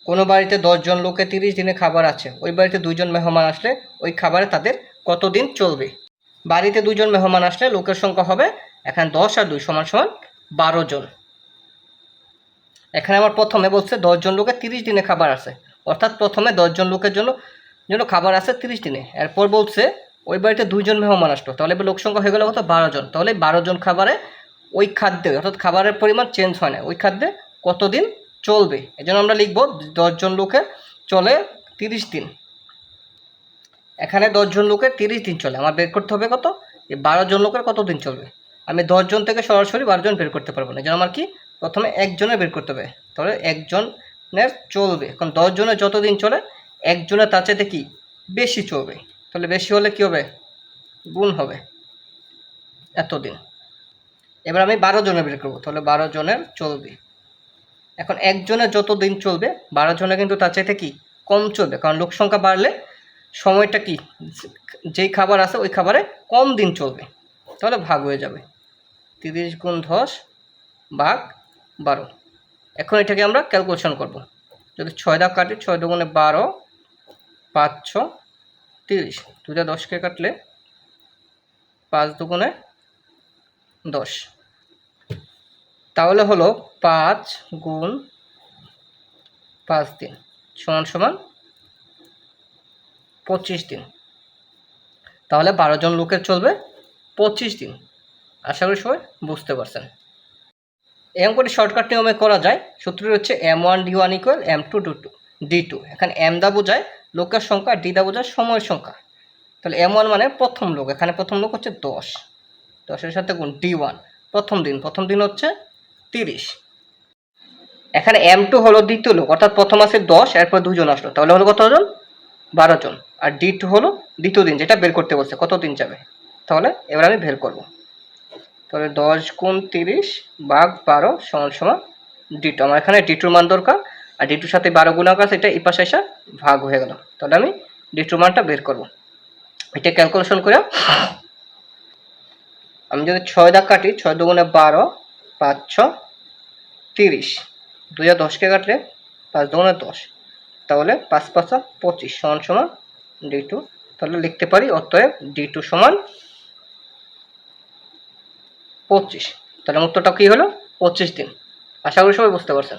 কোনো বাড়িতে 10 জন লোকে 30 দিনে খাবার আছে, ওই বাড়িতে 2 জন মেহমান আসলে ওই খাবারে তাদের কতদিন চলবে? বাড়িতে 2 জন মেহমান আসলে লোকের সংখ্যা হবে, এখানে 10 আর 2 সমান সমান 12 জন। এখানে আমার প্রথমে বলছে 10 জন লোকের 30 দিনে খাবার আছে, অর্থাৎ প্রথমে 10 জন লোকের জন্য খাবার আছে 30 দিনে। এরপর বলছে ওই বাড়িতে 2 জন মেহমান আসলো, তাহলে লোক সংখ্যা হয়ে গেল কত? 12 জন। তাহলে 12 জন খাবারে ওই খাদ্যে, অর্থাৎ খাবারের পরিমাণ চেঞ্জ হয় না, ওই খাদ্যে কতদিন চলবে? এই জন্য আমরা লিখব 10 জন লোকের চলে 30 দিন। এখানে 10 জন লোকের 30 দিন চলে, আমার বের করতে হবে কত? এই 12 জন লোকের কত দিন চলবে। আমি 10 জন থেকে সরাসরি 12 জন বের করতে পারবো না, এই জন্য আমার কি প্রথমে একজনের বের করতে হবে। তাহলে একজনের চলবে, কারণ 10 জনের যত দিন চলে একজনের তার চাইতে কি বেশি চলবে। তাহলে বেশি হলে কি হবে? গুণ হবে এতদিন। এবার আমি 12 জনের বের করবো, তাহলে 12 জনের চলবে। এখন একজনের যত দিন চলবে 12 জনের কিন্তু তার চাইতে কি কম চলবে, কারণ লোক সংখ্যা বাড়লে সময়টা কি, যেই খাবার আছে ওই খাবারে কম দিন চলবে, তাহলে ভাগ হয়ে যাবে। 30 গুণ 10 ভাগ 12। এখন এটাকে আমরা ক্যালকুলেশন করব। যদি 6 দাগ কাটি, 6 দুগুণে 12, 5 6 30, 2 দিয়ে 10কে কাটলে 5 দুগুণে 10, তাহলে হলো 5 গুণ 5 দিন সমান সমান 25 দিন। তাহলে 12 জন লোকের চলবে 25 দিন। আশা করি সবাই বুঝতে পারছেন। এই অঙ্কটি শর্টকাট নিয়মে করা যায়। সূত্রটি হচ্ছে m1 d1 equal m2 d2। এখানে m দা বোঝায় লোকের সংখ্যা, d দা বোঝায় সময়ের সংখ্যা। তাহলে m1 মানে প্রথম লোক, এখানে প্রথম লোক হচ্ছে 10, 10-এর সাথে গুণ d1 প্রথম দিন হচ্ছে 30। এখানে m2 হলো দ্বিতীয় লোক, অর্থাৎ প্রথম আছে 10, এরপর 2 জন আসলো, তাহলে হলো কতজন? 12 জন। আর d2 হলো দ্বিতীয় দিন, যেটা বের করতে বলছে কত দিন যাবে। তাহলে এবার আমি বের করব। তাহলে 10 গুণ 30 ভাগ 12 সমান সমান d2। আমার এখানে d2 মান দরকার, আর d2 সাথে 12 গুণক আছে, এটা এই পাশে এসে ভাগ হয়ে গেল। তাহলে আমি d2 মানটা বের করব। এটা ক্যালকুলেশন করে আমি যদি 6 দাগ কাটি, 6 দুগুণে 12, 5 6 30, 2 দিয়ে 10কে কাটলে 5 দুগুণে 10, তাহলে 5 5 25 সমান সমান d2। তাহলে লিখতে পারি অতএব d2 সমান 25। তাহলে উত্তরটা কি হলো? 25 দিন। আশা করি সবাই বুঝতে পারছেন।